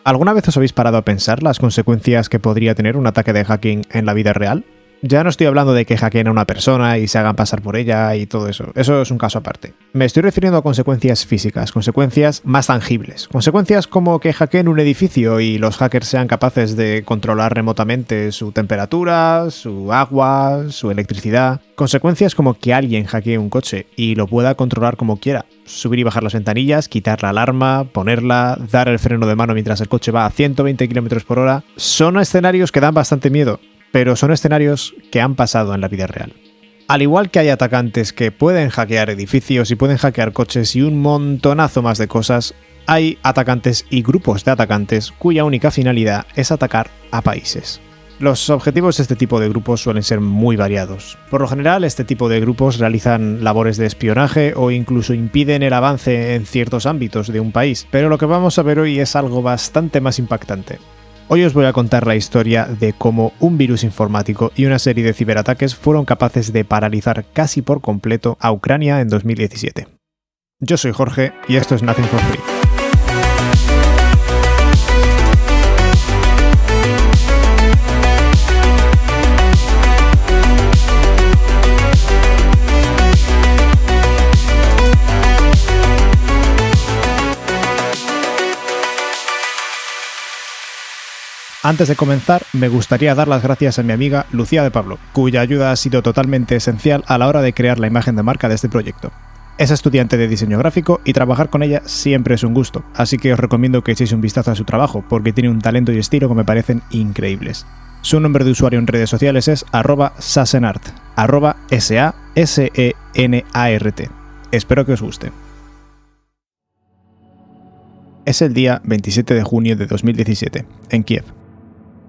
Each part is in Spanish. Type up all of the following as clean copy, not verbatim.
¿Alguna vez os habéis parado a pensar las consecuencias que podría tener un ataque de hacking en la vida real? Ya no estoy hablando de que hackeen a una persona y se hagan pasar por ella y todo eso. Eso es un caso aparte. Me estoy refiriendo a consecuencias físicas, consecuencias más tangibles. Consecuencias como que hackeen un edificio y los hackers sean capaces de controlar remotamente su temperatura, su agua, su electricidad. Consecuencias como que alguien hackee un coche y lo pueda controlar como quiera. Subir y bajar las ventanillas, quitar la alarma, ponerla, dar el freno de mano mientras el coche va a 120 km por hora. Son escenarios que dan bastante miedo, pero son escenarios que han pasado en la vida real. Al igual que hay atacantes que pueden hackear edificios y pueden hackear coches y un montonazo más de cosas, hay atacantes y grupos de atacantes cuya única finalidad es atacar a países. Los objetivos de este tipo de grupos suelen ser muy variados. Por lo general, este tipo de grupos realizan labores de espionaje o incluso impiden el avance en ciertos ámbitos de un país, pero lo que vamos a ver hoy es algo bastante más impactante. Hoy os voy a contar la historia de cómo un virus informático y una serie de ciberataques fueron capaces de paralizar casi por completo a Ucrania en 2017. Yo soy Jorge y esto es Nothing for Free. Antes de comenzar, me gustaría dar las gracias a mi amiga Lucía de Pablo, cuya ayuda ha sido totalmente esencial a la hora de crear la imagen de marca de este proyecto. Es estudiante de diseño gráfico y trabajar con ella siempre es un gusto, así que os recomiendo que echéis un vistazo a su trabajo, porque tiene un talento y estilo que me parecen increíbles. Su nombre de usuario en redes sociales es @sasenart, @SASENART. Espero que os guste. Es el día 27 de junio de 2017, en Kiev.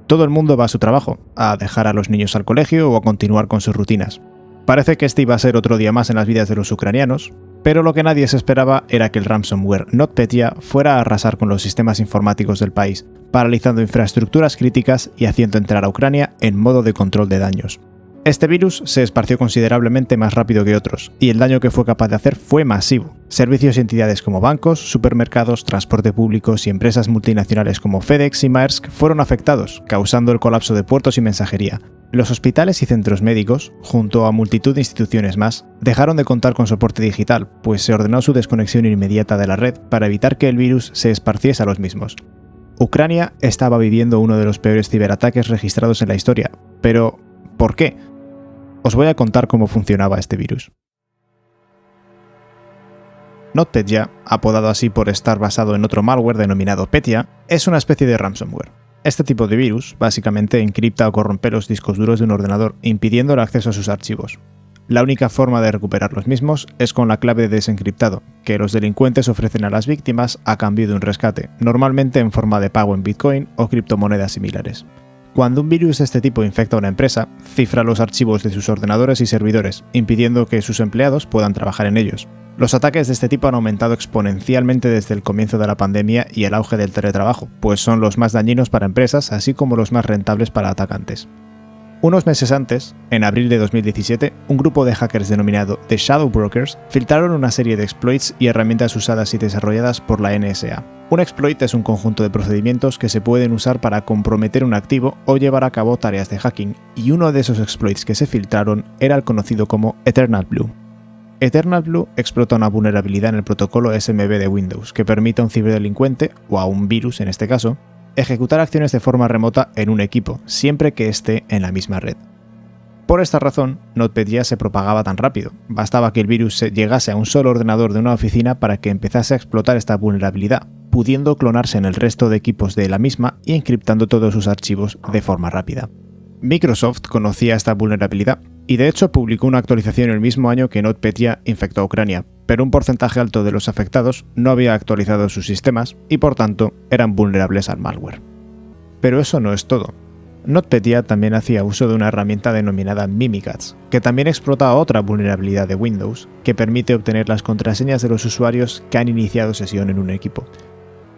Todo el mundo va a su trabajo, a dejar a los niños al colegio o a continuar con sus rutinas. Parece que este iba a ser otro día más en las vidas de los ucranianos, pero lo que nadie se esperaba era que el ransomware NotPetya fuera a arrasar con los sistemas informáticos del país, paralizando infraestructuras críticas y haciendo entrar a Ucrania en modo de control de daños. Este virus se esparció considerablemente más rápido que otros, y el daño que fue capaz de hacer fue masivo. Servicios y entidades como bancos, supermercados, transporte públicos y empresas multinacionales como FedEx y Maersk fueron afectados, causando el colapso de puertos y mensajería. Los hospitales y centros médicos, junto a multitud de instituciones más, dejaron de contar con soporte digital, pues se ordenó su desconexión inmediata de la red para evitar que el virus se esparciese a los mismos. Ucrania estaba viviendo uno de los peores ciberataques registrados en la historia, pero ¿por qué? Os voy a contar cómo funcionaba este virus. NotPetya, apodado así por estar basado en otro malware denominado Petya, es una especie de ransomware. Este tipo de virus básicamente encripta o corrompe los discos duros de un ordenador, impidiendo el acceso a sus archivos. La única forma de recuperar los mismos es con la clave de desencriptado, que los delincuentes ofrecen a las víctimas a cambio de un rescate, normalmente en forma de pago en Bitcoin o criptomonedas similares. Cuando un virus de este tipo infecta a una empresa, cifra los archivos de sus ordenadores y servidores, impidiendo que sus empleados puedan trabajar en ellos. Los ataques de este tipo han aumentado exponencialmente desde el comienzo de la pandemia y el auge del teletrabajo, pues son los más dañinos para empresas, así como los más rentables para atacantes. Unos meses antes, en abril de 2017, un grupo de hackers denominado The Shadow Brokers filtraron una serie de exploits y herramientas usadas y desarrolladas por la NSA. Un exploit es un conjunto de procedimientos que se pueden usar para comprometer un activo o llevar a cabo tareas de hacking, y uno de esos exploits que se filtraron era el conocido como Eternal Blue. Eternal Blue explota una vulnerabilidad en el protocolo SMB de Windows que permite a un ciberdelincuente, o a un virus en este caso, ejecutar acciones de forma remota en un equipo, siempre que esté en la misma red. Por esta razón, NotPetya se propagaba tan rápido. Bastaba que el virus llegase a un solo ordenador de una oficina para que empezase a explotar esta vulnerabilidad, pudiendo clonarse en el resto de equipos de la misma y encriptando todos sus archivos de forma rápida. Microsoft conocía esta vulnerabilidad y de hecho publicó una actualización el mismo año que NotPetya infectó a Ucrania, pero un porcentaje alto de los afectados no había actualizado sus sistemas y por tanto eran vulnerables al malware. Pero eso no es todo. NotPetya también hacía uso de una herramienta denominada Mimikatz, que también explota otra vulnerabilidad de Windows que permite obtener las contraseñas de los usuarios que han iniciado sesión en un equipo.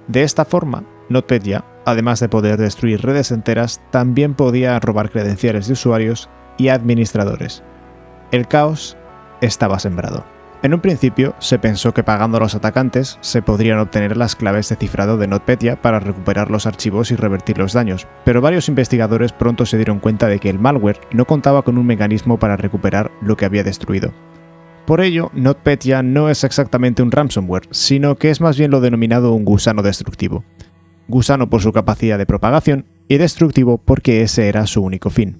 De esta forma, NotPetya, además de poder destruir redes enteras, también podía robar credenciales de usuarios y administradores. El caos estaba sembrado. En un principio, se pensó que pagando a los atacantes se podrían obtener las claves de cifrado de NotPetya para recuperar los archivos y revertir los daños, pero varios investigadores pronto se dieron cuenta de que el malware no contaba con un mecanismo para recuperar lo que había destruido. Por ello, NotPetya no es exactamente un ransomware, sino que es más bien lo denominado un gusano destructivo. Gusano por su capacidad de propagación y destructivo porque ese era su único fin.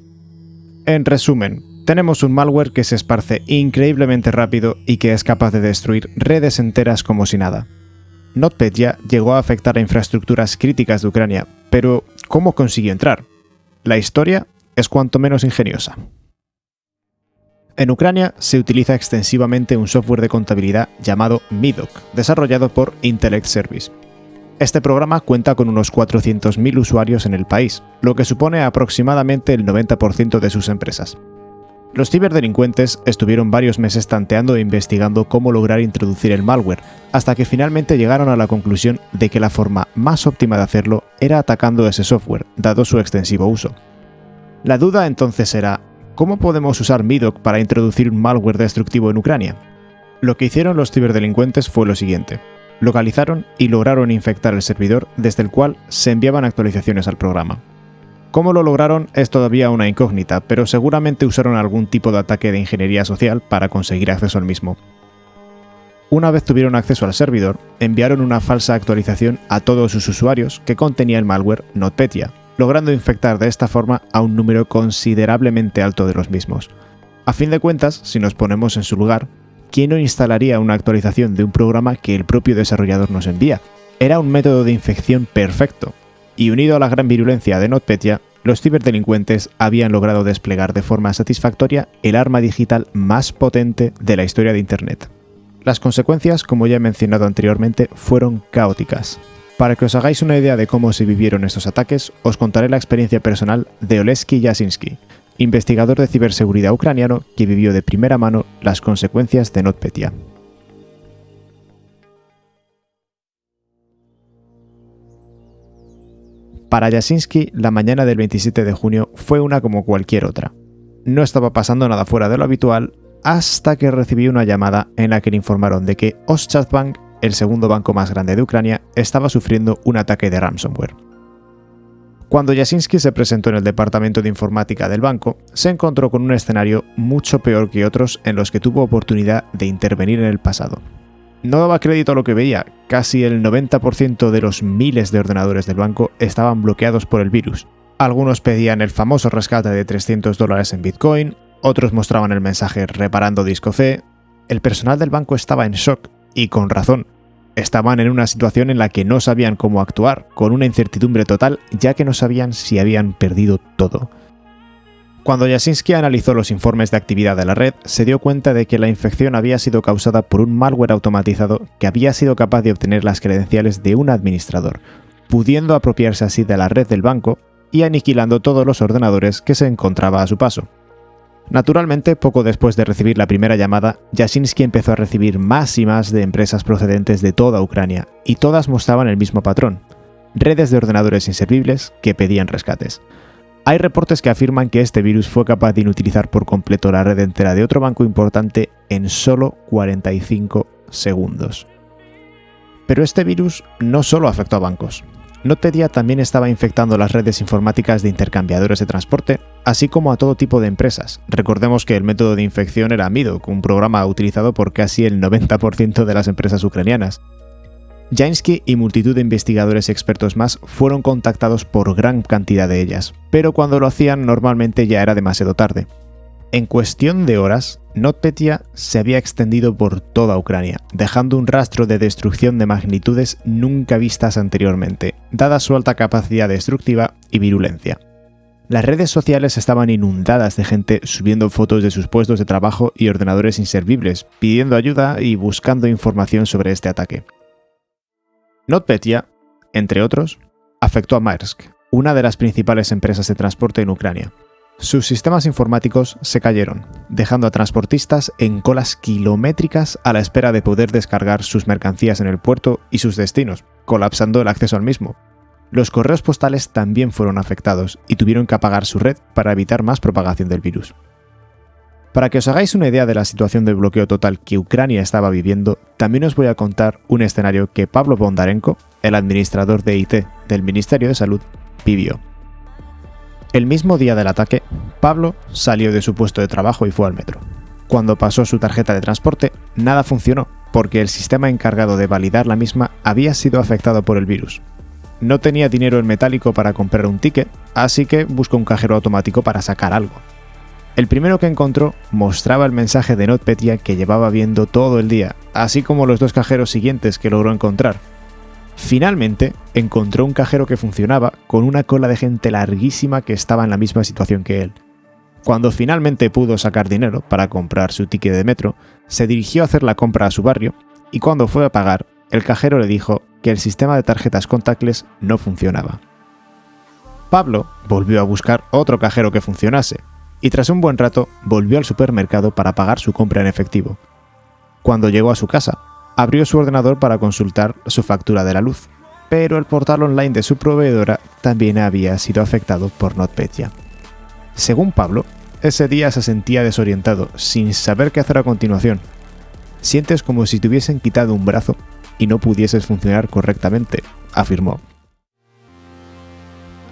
En resumen, tenemos un malware que se esparce increíblemente rápido y que es capaz de destruir redes enteras como si nada. NotPetya llegó a afectar a infraestructuras críticas de Ucrania, pero ¿cómo consiguió entrar? La historia es cuanto menos ingeniosa. En Ucrania se utiliza extensivamente un software de contabilidad llamado Medoc, desarrollado por Intellect Service. Este programa cuenta con unos 400.000 usuarios en el país, lo que supone aproximadamente el 90% de sus empresas. Los ciberdelincuentes estuvieron varios meses tanteando e investigando cómo lograr introducir el malware, hasta que finalmente llegaron a la conclusión de que la forma más óptima de hacerlo era atacando ese software, dado su extensivo uso. La duda entonces era, ¿cómo podemos usar Medoc para introducir un malware destructivo en Ucrania? Lo que hicieron los ciberdelincuentes fue lo siguiente. Localizaron y lograron infectar el servidor desde el cual se enviaban actualizaciones al programa. Cómo lo lograron es todavía una incógnita, pero seguramente usaron algún tipo de ataque de ingeniería social para conseguir acceso al mismo. Una vez tuvieron acceso al servidor, enviaron una falsa actualización a todos sus usuarios que contenía el malware NotPetya, logrando infectar de esta forma a un número considerablemente alto de los mismos. A fin de cuentas, si nos ponemos en su lugar, ¿quién no instalaría una actualización de un programa que el propio desarrollador nos envía? Era un método de infección perfecto. Y unido a la gran virulencia de NotPetya, los ciberdelincuentes habían logrado desplegar de forma satisfactoria el arma digital más potente de la historia de Internet. Las consecuencias, como ya he mencionado anteriormente, fueron caóticas. Para que os hagáis una idea de cómo se vivieron estos ataques, os contaré la experiencia personal de Oleksiy Yasinski, investigador de ciberseguridad ucraniano que vivió de primera mano las consecuencias de NotPetya. Para Yasinski, la mañana del 27 de junio fue una como cualquier otra. No estaba pasando nada fuera de lo habitual hasta que recibió una llamada en la que le informaron de que Oschatbank, el segundo banco más grande de Ucrania, estaba sufriendo un ataque de ransomware. Cuando Yasinski se presentó en el departamento de informática del banco, se encontró con un escenario mucho peor que otros en los que tuvo oportunidad de intervenir en el pasado. No daba crédito a lo que veía, casi el 90% de los miles de ordenadores del banco estaban bloqueados por el virus. Algunos pedían el famoso rescate de $300 en Bitcoin, otros mostraban el mensaje reparando disco C. El personal del banco estaba en shock, y con razón. Estaban en una situación en la que no sabían cómo actuar, con una incertidumbre total, ya que no sabían si habían perdido todo. Cuando Yasinski analizó los informes de actividad de la red, se dio cuenta de que la infección había sido causada por un malware automatizado que había sido capaz de obtener las credenciales de un administrador, pudiendo apropiarse así de la red del banco y aniquilando todos los ordenadores que se encontraba a su paso. Naturalmente, poco después de recibir la primera llamada, Yasinski empezó a recibir más y más de empresas procedentes de toda Ucrania, y todas mostraban el mismo patrón: redes de ordenadores inservibles que pedían rescates. Hay reportes que afirman que este virus fue capaz de inutilizar por completo la red entera de otro banco importante en solo 45 segundos. Pero este virus no solo afectó a bancos. NotPetya también estaba infectando las redes informáticas de intercambiadores de transporte, así como a todo tipo de empresas. Recordemos que el método de infección era Medoc, un programa utilizado por casi el 90% de las empresas ucranianas. Yasinski y multitud de investigadores y expertos más fueron contactados por gran cantidad de ellas, pero cuando lo hacían normalmente ya era demasiado tarde. En cuestión de horas, NotPetya se había extendido por toda Ucrania, dejando un rastro de destrucción de magnitudes nunca vistas anteriormente, dada su alta capacidad destructiva y virulencia. Las redes sociales estaban inundadas de gente subiendo fotos de sus puestos de trabajo y ordenadores inservibles, pidiendo ayuda y buscando información sobre este ataque. NotPetya, entre otros, afectó a Maersk, una de las principales empresas de transporte en Ucrania. Sus sistemas informáticos se cayeron, dejando a transportistas en colas kilométricas a la espera de poder descargar sus mercancías en el puerto y sus destinos, colapsando el acceso al mismo. Los correos postales también fueron afectados y tuvieron que apagar su red para evitar más propagación del virus. Para que os hagáis una idea de la situación de bloqueo total que Ucrania estaba viviendo, también os voy a contar un escenario que Pablo Bondarenko, el administrador de IT del Ministerio de Salud, vivió. El mismo día del ataque, Pablo salió de su puesto de trabajo y fue al metro. Cuando pasó su tarjeta de transporte, nada funcionó, porque el sistema encargado de validar la misma había sido afectado por el virus. No tenía dinero en metálico para comprar un ticket, así que buscó un cajero automático para sacar algo. El primero que encontró mostraba el mensaje de NotPetya que llevaba viendo todo el día, así como los 2 cajeros siguientes que logró encontrar. Finalmente, encontró un cajero que funcionaba con una cola de gente larguísima que estaba en la misma situación que él. Cuando finalmente pudo sacar dinero para comprar su ticket de metro, se dirigió a hacer la compra a su barrio y cuando fue a pagar, el cajero le dijo que el sistema de tarjetas contactless no funcionaba. Pablo volvió a buscar otro cajero que funcionase y tras un buen rato volvió al supermercado para pagar su compra en efectivo. Cuando llegó a su casa, abrió su ordenador para consultar su factura de la luz, pero el portal online de su proveedora también había sido afectado por NotPetya. Según Pablo, ese día se sentía desorientado, sin saber qué hacer a continuación. Sientes como si te hubiesen quitado un brazo y no pudieses funcionar correctamente, afirmó.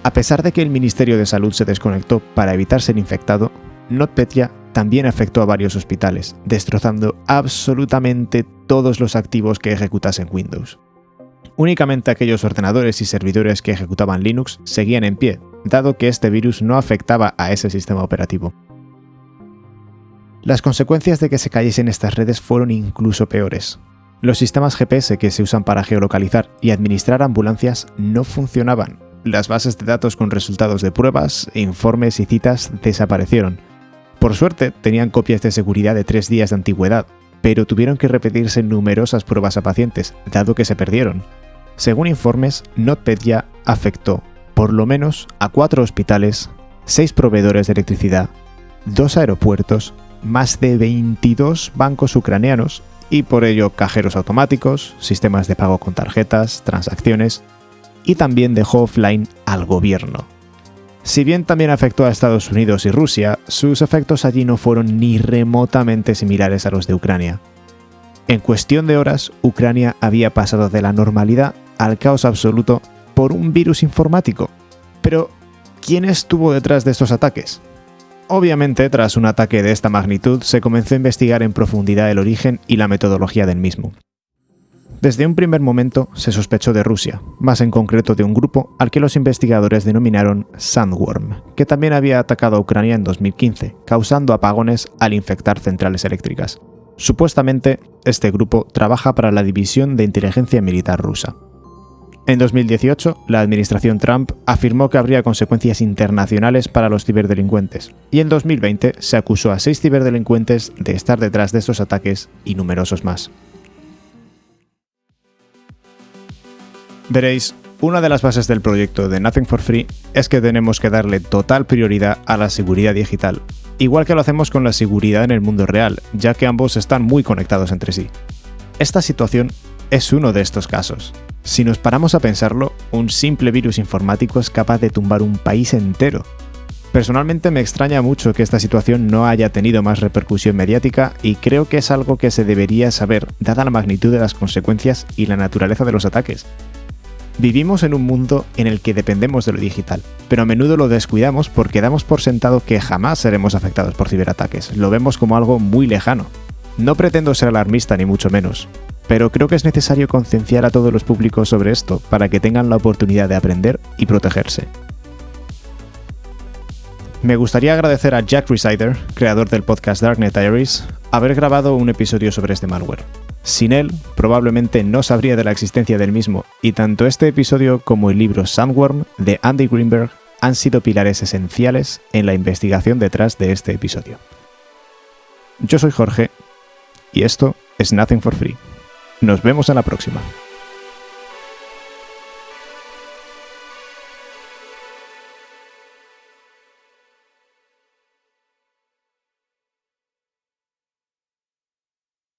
A pesar de que el Ministerio de Salud se desconectó para evitar ser infectado, NotPetya también afectó a varios hospitales, destrozando absolutamente todos los activos que ejecutasen Windows. Únicamente aquellos ordenadores y servidores que ejecutaban Linux seguían en pie, dado que este virus no afectaba a ese sistema operativo. Las consecuencias de que se cayesen estas redes fueron incluso peores. Los sistemas GPS que se usan para geolocalizar y administrar ambulancias no funcionaban. Las bases de datos con resultados de pruebas, informes y citas desaparecieron. Por suerte, tenían copias de seguridad de 3 días de antigüedad, pero tuvieron que repetirse numerosas pruebas a pacientes, dado que se perdieron. Según informes, NotPetya afectó por lo menos a 4 hospitales, 6 proveedores de electricidad, 2 aeropuertos, más de 22 bancos ucranianos y por ello cajeros automáticos, sistemas de pago con tarjetas, transacciones y también dejó offline al gobierno. Si bien también afectó a Estados Unidos y Rusia, sus efectos allí no fueron ni remotamente similares a los de Ucrania. En cuestión de horas, Ucrania había pasado de la normalidad al caos absoluto por un virus informático. Pero, ¿quién estuvo detrás de estos ataques? Obviamente, tras un ataque de esta magnitud, se comenzó a investigar en profundidad el origen y la metodología del mismo. Desde un primer momento se sospechó de Rusia, más en concreto de un grupo al que los investigadores denominaron Sandworm, que también había atacado a Ucrania en 2015, causando apagones al infectar centrales eléctricas. Supuestamente, este grupo trabaja para la División de Inteligencia Militar rusa. En 2018, la administración Trump afirmó que habría consecuencias internacionales para los ciberdelincuentes, y en 2020 se acusó a 6 ciberdelincuentes de estar detrás de estos ataques y numerosos más. Veréis, una de las bases del proyecto de Nothing for Free es que tenemos que darle total prioridad a la seguridad digital, igual que lo hacemos con la seguridad en el mundo real, ya que ambos están muy conectados entre sí. Esta situación es uno de estos casos. Si nos paramos a pensarlo, un simple virus informático es capaz de tumbar un país entero. Personalmente me extraña mucho que esta situación no haya tenido más repercusión mediática y creo que es algo que se debería saber, dada la magnitud de las consecuencias y la naturaleza de los ataques. Vivimos en un mundo en el que dependemos de lo digital, pero a menudo lo descuidamos porque damos por sentado que jamás seremos afectados por ciberataques. Lo vemos como algo muy lejano. No pretendo ser alarmista ni mucho menos, pero creo que es necesario concienciar a todos los públicos sobre esto para que tengan la oportunidad de aprender y protegerse. Me gustaría agradecer a Jack Rhysider, creador del podcast Darknet Diaries, haber grabado un episodio sobre este malware. Sin él, probablemente no sabría de la existencia del mismo, y tanto este episodio como el libro Sandworm de Andy Greenberg han sido pilares esenciales en la investigación detrás de este episodio. Yo soy Jorge, y esto es Nothing for Free. Nos vemos en la próxima.